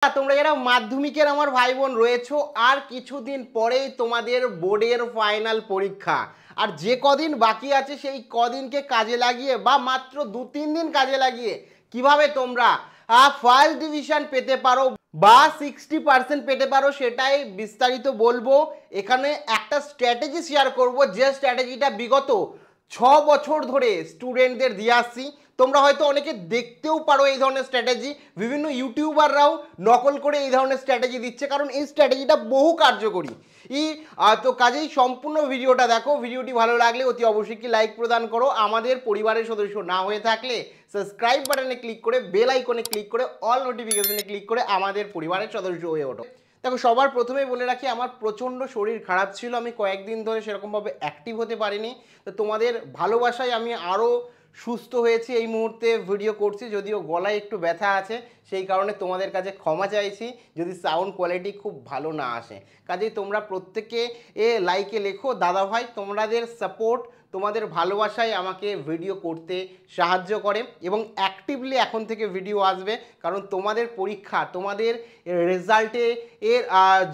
তোমরা যারা মাধ্যমিকের আমার ভাই বোন রয়েছো, আর কিছুদিন পরেই তোমাদের বোর্ডের ফাইনাল পরীক্ষা। আর যে কদিন বাকি আছে সেই কদিনকে কাজে লাগিয়ে বা মাত্র 2-3 দিন কাজে লাগিয়ে কিভাবে তোমরা ফার্স্ট ডিভিশন পেতে পারো বা 60% পেতে পারো সেটাই বিস্তারিত বলবো। এখানে একটা স্ট্র্যাটেজি শেয়ার করব, যে স্ট্র্যাটেজিটা বিগত 6 বছর ধরে স্টুডেন্টদের দিয়ে আসছি। তোমরা হয়তো অনেকে দেখতেও পারো এই ধরনের স্ট্র্যাটেজি, বিভিন্ন ইউটিউবাররাও নকল করে এই ধরনের স্ট্র্যাটেজি দিচ্ছে, কারণ এই স্ট্র্যাটেজিটা বহু কার্যকরী। তো কাজেই সম্পূর্ণ ভিডিওটা দেখো। ভিডিওটি ভালো লাগলে অতি অবশ্যই কি লাইক প্রদান করো। আমাদের পরিবারের সদস্য না হয়ে থাকলে সাবস্ক্রাইব বাটনে ক্লিক করে বেল আইকনে ক্লিক করে অল নোটিফিকেশনে ক্লিক করে আমাদের পরিবারের সদস্য হয়ে ওঠো। দেখো, সবার প্রথমেই বলে রাখি, আমার প্রচণ্ড শরীর খারাপ ছিল, আমি কয়েকদিন ধরে সেরকমভাবে অ্যাক্টিভ হতে পারিনি। তো তোমাদের ভালোবাসায় আমি আরও সুস্থ হয়েছি, এই মুহূর্তে ভিডিও করছি, যদিও গলায় একটু ব্যথা আছে, সেই কারণে তোমাদের কাছে ক্ষমা চাইছি যদি সাউন্ড কোয়ালিটি খুব ভালো না আসে। কাজেই তোমরা প্রত্যেকে লাইকে লেখো দাদা ভাই, তোমাদের সাপোর্ট, তোমাদের ভালোবাসায় আমাকে ভিডিও করতে সাহায্য করে এবং অ্যাক্টিভলি এখন থেকে ভিডিও আসবে, কারণ তোমাদের পরীক্ষা, তোমাদের রেজাল্টে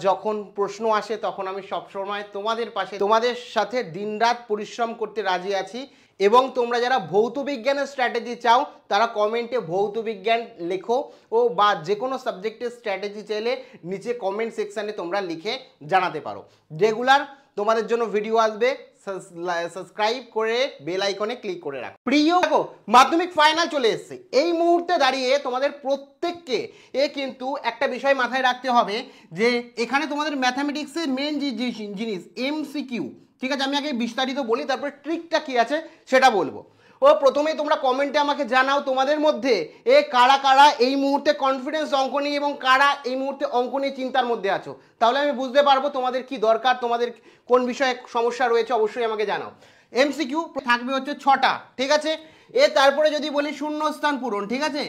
যখন প্রশ্ন আসে তখন আমি সবসময় তোমাদের পাশে, তোমাদের সাথে দিনরাত পরিশ্রম করতে রাজি আছি। এবং তোমরা যারা ভৌত বিজ্ঞানের স্ট্র্যাটেজি চাও তারা কমেন্টে ভৌত বিজ্ঞান লেখো, ও বা যে কোনো সাবজেক্টের স্ট্র্যাটেজি চাইলে নিচে কমেন্ট সেকশানে তোমরা লিখে জানাতে পারো। রেগুলার তোমাদের জন্য ভিডিও আসবে, সাবস্ক্রাইব করে বেল আইকনে ক্লিক করে রাখো। প্রিয় দেখো, মাধ্যমিক ফাইনাল চলে এসেছে। এই মুহূর্তে দাঁড়িয়ে তোমাদের প্রত্যেককে কিন্তু একটা বিষয় মাথায় রাখতে হবে, যে এখানে তোমাদের ম্যাথামেটিক্সের মেন যে জিনিস এমসিকিউ, ঠিক আছে? আমি আগে বিস্তারিত বলি, তারপরে ট্রিকটা কি আছে সেটা বলবো। প্রথমেই তোমরা কমেন্টে আমাকে জানাও তোমাদের মধ্যে কারা কারা এই মুহূর্তে কনফিডেন্স অঙ্ক নিয়ে এবং কারা এই মুহূর্তে অঙ্ক নিয়ে চিন্তার মধ্যে আছো, তাহলে আমি বুঝতে পারবো তোমাদের কি দরকার, তোমাদের কোন বিষয়ে সমস্যা রয়েছে, অবশ্যই আমাকে জানাও। এমসিকিউ থাকবে হচ্ছে 6টা, ঠিক আছে? তারপরে যদি বলি শূন্যস্থান পূরণ, ঠিক আছে?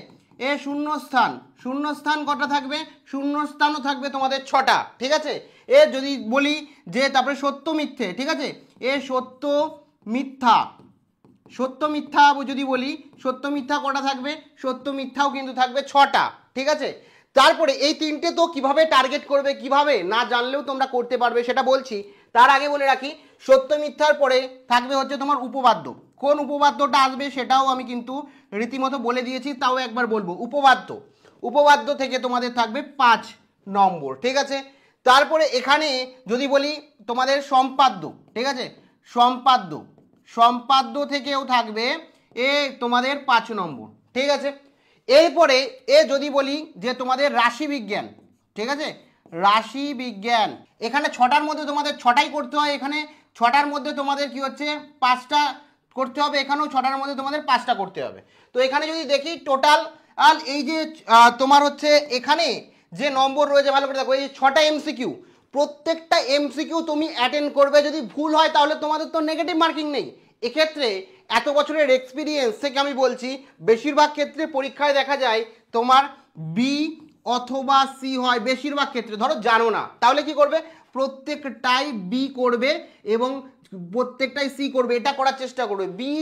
শূন্যস্থান কটা থাকবে? শূন্যস্থানও থাকবে তোমাদের 6টা, ঠিক আছে? যদি বলি যে তারপরে সত্য মিথ্যে, ঠিক আছে? সত্য মিথ্যা যদি বলি, সত্য মিথ্যা কটা থাকবে? সত্য মিথ্যাও কিন্তু থাকবে 6টা, ঠিক আছে? তারপরে এই 3টে তো কিভাবে টার্গেট করবে, কিভাবে না জানলেও তোমরা করতে পারবে সেটা বলছি। তার আগে বলে রাখি, সত্য মিথ্যার পরে থাকবে হচ্ছে তোমার উপপাদ্য। কোন উপপাদ্যটা আসবে সেটাও আমি কিন্তু রীতিমতো বলে দিয়েছি, তাও একবার বলবো। উপপাদ্য থেকে তোমাদের থাকবে 5 নম্বর, ঠিক আছে? তারপরে এখানে যদি বলি তোমাদের সম্পাদ্য, ঠিক আছে? সম্পাদ্য থেকেও থাকবে তোমাদের 5 নম্বর, ঠিক আছে? এরপরে যদি বলি যে তোমাদের রাশি বিজ্ঞান, ঠিক আছে? রাশি বিজ্ঞান এখানে 6টার মধ্যে তোমাদের 6টাই করতে হয়, এখানে 6টার মধ্যে তোমাদের কি হচ্ছে 5টা করতে হবে, এখানেও 6টার মধ্যে তোমাদের 5টা করতে হবে। তো এখানে যদি দেখি টোটাল এই যে তোমার হচ্ছে এখানে যে নম্বর রয়েছে, ভালো করে দেখো, এই 6টা এমসিকিউ, প্রত্যেকটা এমসিকিউ তুমি অ্যাটেন্ড করবে। যদি ভুল হয় তাহলে তোমাদের তো নেগেটিভ মার্কিং নেই। এক্ষেত্রে এত বছরের এক্সপিরিয়েন্স থেকে আমি বলছি, বেশিরভাগ ক্ষেত্রে পরীক্ষায় দেখা যায় তোমার বি অথবা সি হয়, বেশিরভাগ ক্ষেত্রে। ধরো জানো না, তাহলে কি করবে? প্রত্যেকটাই বি করবে এবং প্রত্যেকটাই সি করবে, এটা করার চেষ্টা করবে। বি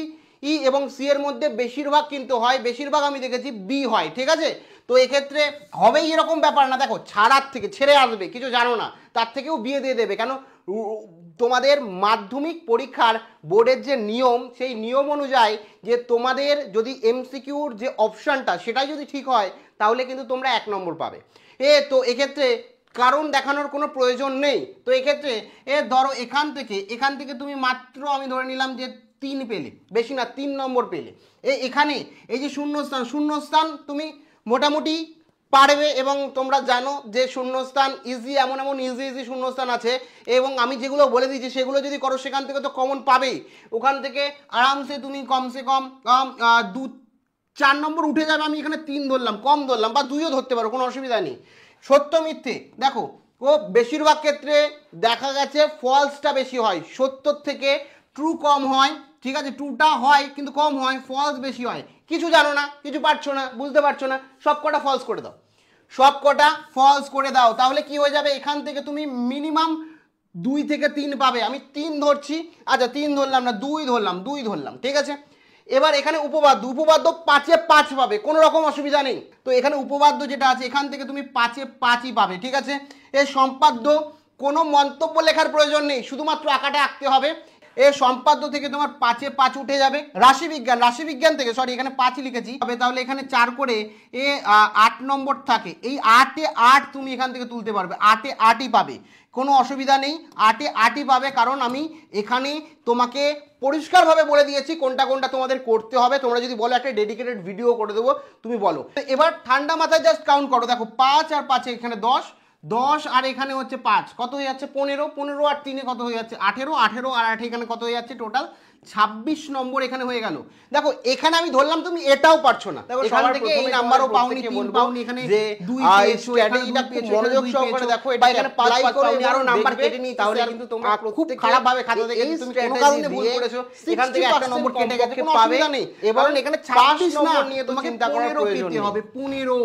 এবং সি এর মধ্যে বেশিরভাগ কিন্তু হয়, বেশিরভাগ আমি দেখেছি বি হয়, ঠিক আছে? তো এক্ষেত্রে হবেই এরকম ব্যাপার না। দেখো, ছেড়ে আসবে, কিছু জানো না, তার থেকেও বিয়ে দিয়ে দেবে। কেন? তোমাদের মাধ্যমিক পরীক্ষার বোর্ডের যে নিয়ম, সেই নিয়ম অনুযায়ী যে তোমাদের যদি এমসিকিউর যে অপশানটা সেটাই যদি ঠিক হয় তাহলে কিন্তু তোমরা 1 নম্বর পাবে। তো এক্ষেত্রে কারণ দেখানোর কোনো প্রয়োজন নেই। তো এক্ষেত্রে ধরো এখান থেকে তুমি মাত্র, আমি ধরে নিলাম যে 3 পেলে, বেশি না 3 নম্বর পেলে। এখানে এই যে শূন্যস্থান তুমি মোটামুটি পারবে, এবং তোমরা জানো যে শূন্যস্থান ইজি, এমন ইজি শূন্যস্থান আছে, এবং আমি যেগুলো বলে দিয়েছি সেগুলো যদি করো সেখান থেকে তো কমন পাবেই। ওখান থেকে আরামসে তুমি কমসে কম 2-4 নম্বর উঠে যাবে। আমি এখানে 3 ধরলাম, কম ধরলাম, বা 2ও ধরতে পারো, কোনো অসুবিধা নেই। সত্য মিথ্যে দেখো, বেশিরভাগ ক্ষেত্রে দেখা গেছে ফলসটা বেশি হয়, সত্যর থেকে ট্রু কম হয়, ঠিক আছে? ট্রুটা হয় কিন্তু কম হয়, ফলস বেশি হয়। কিছু জানো না, কিছু পারছো না, বুঝতে পারছো না, সবকটা ফলস করে দাও, তাহলে কি হয়ে যাবে? এখান থেকে তুমি মিনিমাম 2 থেকে 3 পাবে। আমি 3 ধরছি, আচ্ছা 3 ধরলাম না, 2 ধরলাম, ঠিক আছে? এবার এখানে উপবাদ্য, উপবাদ্য 5-এ 5 পাবে, কোনো রকম অসুবিধা নেই। তো এখানে উপবাদ্য যেটা আছে এখান থেকে তুমি 5-এ 5ই পাবে, ঠিক আছে। এই সম্পাদ্য কোনো মন্তব্য লেখার প্রয়োজন নেই, শুধুমাত্র আঁকাটা আঁকতে হবে। এই সম্পাদ্য থেকে তোমার 5-এ 5 উঠে যাবে। রাশিবিজ্ঞান, রাশিবিজ্ঞান থেকে সরি এখানে 5 লিখেছি, তাহলে এখানে 4 করে 8 নম্বর থাকে, এই 8-এ 8 তুমি এখান থেকে তুলতে পারবে, 8-এ 8ই পাবে, কোনো অসুবিধা নেই, 8-এ 8ই পাবে। কারণ আমি এখানে তোমাকে পরিষ্কারভাবে বলে দিয়েছি কোনটা কোনটা তোমাদের করতে হবে। তোমরা যদি বলো একটা ডেডিকেটেড ভিডিও করে দেবো, তুমি বলো। এবার ঠান্ডা মাথায় জাস্ট কাউন্ট করো, দেখো 5 আর 5-এ এখানে 10, 10 আর এখানে হচ্ছে 5 কত হয়ে যাচ্ছে 15, 15 আর 3-এ কত হয়ে যাচ্ছে 18, 18 আর 8 এখানে কত হয়ে যাচ্ছে টোটাল 26 নম্বর এখানে হয়ে গেল। দেখো এখানে আমি ধরলাম তুমি এটাও পারছো না, দেখো এখান থেকে এই নাম্বারও পাওনি, 3 পাওনি, এখানে যে 2 পেয়েছো, স্ট্র্যাটেজিটা খুব মনোযোগ সহকারে দেখো, এটা এখানে 5 পাওনি, আরো নাম্বার কেটে নিই, তাহলে কিন্তু তোমরা খুব খারাপ ভাবে খাতা থেকে তুমি কোনো কারণে ভুল করেছো, এখান থেকে একটা নম্বর কেটে গেছে, কোনো অসুবিধা নেই। এবার এখানে 26 নম্বর নিয়ে তোমাকে চিন্তা করার প্রয়োজন নেই, হবে 15,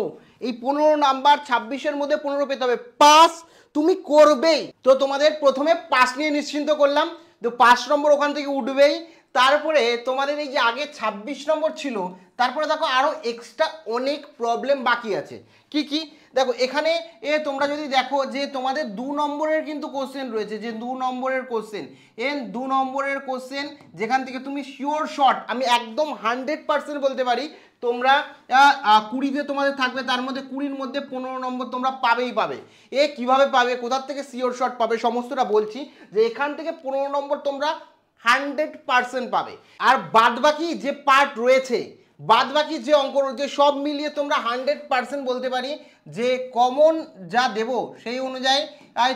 এই 15 নাম্বার 26-এর মধ্যে 15 পেতে হবে, পাস তুমি করবেই। তো তোমাদের প্রথমে পাস নিয়ে নিশ্চিন্ত করলাম, তো 5 নম্বর ওখান থেকে উঠবেই। তারপরে তোমাদের এই যে আগে 26 নম্বর ছিল, তারপরে দেখো আরও এক্সট্রা অনেক প্রবলেম বাকি আছে। কি কি দেখো এখানে তোমরা যদি দেখো যে তোমাদের 2 নম্বরের কিন্তু কোশ্চেন রয়েছে, যে 2 নম্বরের কোশ্চেন, 2 নম্বরের কোশ্চেন যেখান থেকে তুমি শিওর শর্ট, আমি একদম 100% বলতে পারি তোমরা 20-তে তোমাদের থাকবে, তার মধ্যে 20-র মধ্যে 15 নম্বর তোমরা পাবেই পাবে। কিভাবে পাবে, কোথার থেকে শিওর শর্ট পাবে, সমস্তটা বলছি, যে এখান থেকে 15 নম্বর তোমরা 100% পাবে। আর বাদবাকি যে পার্ট রয়েছে, বাদবাকি যে অঙ্ক রয়েছে, সব মিলিয়ে তোমরা 100% বলতে পারি যে কমন যা দেব সেই অনুযায়ী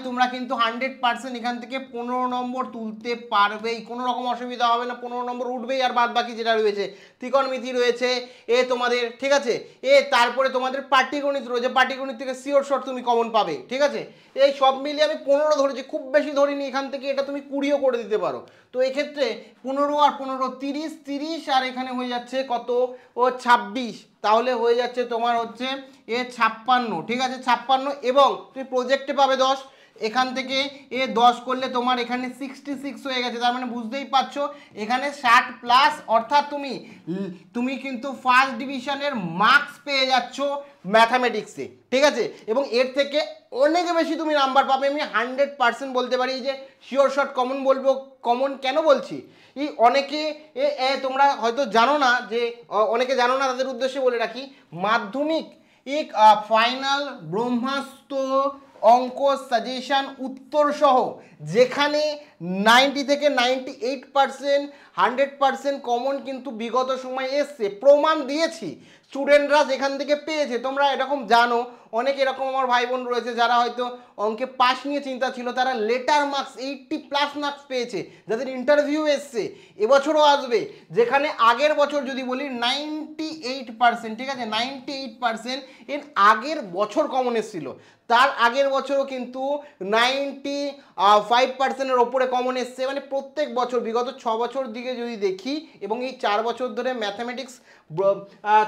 তোমরা কিন্তু 100% এখান থেকে 15 নম্বর তুলতে পারবেই, কোনো রকম অসুবিধা হবে না, 15 নম্বর উঠবেই। আর বাদবাকি যেটা রয়েছে ত্রিকোণমিতি রয়েছে তোমাদের, ঠিক আছে, তারপরে তোমাদের পাটিগণিত রয়েছে, পাটিগণিত থেকে শিওর শর্ট তুমি কমন পাবে, ঠিক আছে। এই সব মিলিয়ে আমি 15 ধরেছি, খুব বেশি ধরিনি, এখান থেকে এটা তুমি 20ও করে দিতে পারো। তো এক্ষেত্রে 15 আর 15 30, 30 আর এখানে হয়ে যাচ্ছে কত, 26, তাহলে হয়ে যাচ্ছে তোমার হচ্ছে 56, ঠিক আছে 56। এবং তুমি প্রজেক্টে পাবে 10, এখান থেকে 10 করলে তোমার এখানে 66 হয়ে গেছে, তার মানে বুঝতেই পারছো এখানে 60+, অর্থাৎ তুমি কিন্তু ফার্স্ট ডিভিশনের মার্কস পেয়ে যাচ্ছ ম্যাথামেটিক্সে, ঠিক আছে। এবং এর থেকে অনেক বেশি তুমি নাম্বার পাবে, আমি 100% বলতে পারি। যে শিওর শর্ট কমন বলবো, কমন কেন বলছি, অনেকে তোমরা হয়তো জানো না, যে অনেকে জানো না, তাদের উদ্দেশ্যে বলে রাখি, মাধ্যমিক ফাইনাল ব্রহ্মাস্ত্র অঙ্ক সাজেশন উত্তর সহ যেখানে 90 থেকে 98%, 100% কমন কিন্তু বিগত সময় এসছে, প্রমাণ দিয়েছি, স্টুডেন্টরা যেখান থেকে পেয়েছে। তোমরা এরকম জানো, অনেক এরকম আমার ভাই বোন রয়েছে যারা হয়তো অঙ্কে পাস নিয়ে চিন্তা ছিল, তারা লেটার মার্কস 80+ মার্কস পেয়েছে, যাদের ইন্টারভিউ এসছে, এবছরও আসবে। যেখানে আগের বছর যদি বলি 98%, ঠিক আছে 98%, এর আগের বছর কমন এসেছিল, তার আগের বছরও কিন্তু 95%-এর ওপরে কমন এসছে। মানে প্রত্যেক বছর বিগত 6 বছর দিকে যদি দেখি, এবং এই 4 বছর ধরে ম্যাথামেটিক্স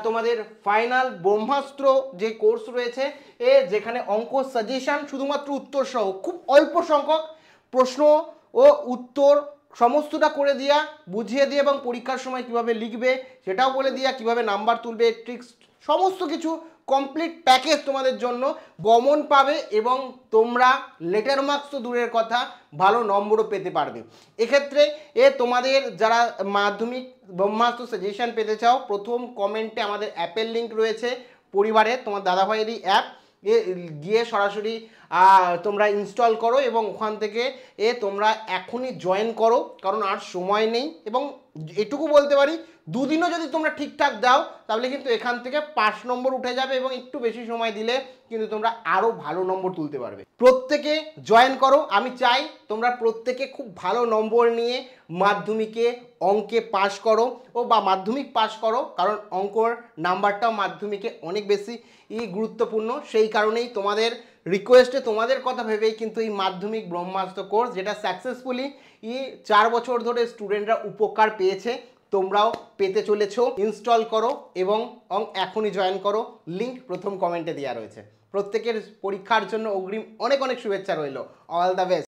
তোমাদের ফাইনাল ব্রহ্মাস্ত্র যে কোর্স রয়েছে, যেখানে অঙ্ক সাজেশন শুধুমাত্র উত্তর সহ খুব অল্প সংখ্যক প্রশ্ন ও উত্তর সমস্তটা করে দিয়া, বুঝিয়ে দিয়ে, এবং পরীক্ষার সময় কিভাবে লিখবে সেটাও বলে দিয়া, কিভাবে নাম্বার তুলবে, ট্রিক্স, সমস্ত কিছু কমপ্লিট প্যাকেজ তোমাদের জন্য কমন পাবে। এবং তোমরা লেটার মার্কস তো দূরের কথা, ভালো নম্বরও পেতে পারবে। এক্ষেত্রে তোমাদের যারা মাধ্যমিক ব্রহ্মাস্ত্র সাজেশন পেতে চাও, প্রথম কমেন্টে আমাদের অ্যাপের লিঙ্ক রয়েছে, পরিবারে তোমার দাদাভাইয়েরই অ্যাপ, গিয়ে সরাসরি তোমরা ইনস্টল করো, এবং ওখান থেকে তোমরা এখনই জয়েন করো, কারণ আর সময় নেই। এবং এটুকু বলতে পারি, দুদিনও যদি তোমরা ঠিকঠাক দাও, তাহলে কিন্তু এখান থেকে 5 নম্বর উঠে যাবে, এবং একটু বেশি সময় দিলে কিন্তু তোমরা আরও ভালো নম্বর তুলতে পারবে। প্রত্যেকে জয়েন করো, আমি চাই তোমরা প্রত্যেকে খুব ভালো নম্বর নিয়ে মাধ্যমিকে অঙ্কে পাস করো, বা মাধ্যমিক পাস করো, কারণ অঙ্কর নাম্বারটাও মাধ্যমিকে অনেক বেশি গুরুত্বপূর্ণ। সেই কারণেই তোমাদের রিকোয়েস্টে, তোমাদের কথা ভেবেই কিন্তু এই মাধ্যমিক ব্রহ্মাস্ত্র কোর্স, যেটা সাকসেসফুলি 4 বছর ধরে স্টুডেন্টরা উপকার পেয়েছে, তোমরাও পেতে চলেছো। ইনস্টল করো এবং এখনই জয়েন করো, লিঙ্ক প্রথম কমেন্টে দেওয়া রয়েছে। প্রত্যেকের পরীক্ষার জন্য অগ্রিম অনেক অনেক শুভেচ্ছা রইল। All the best.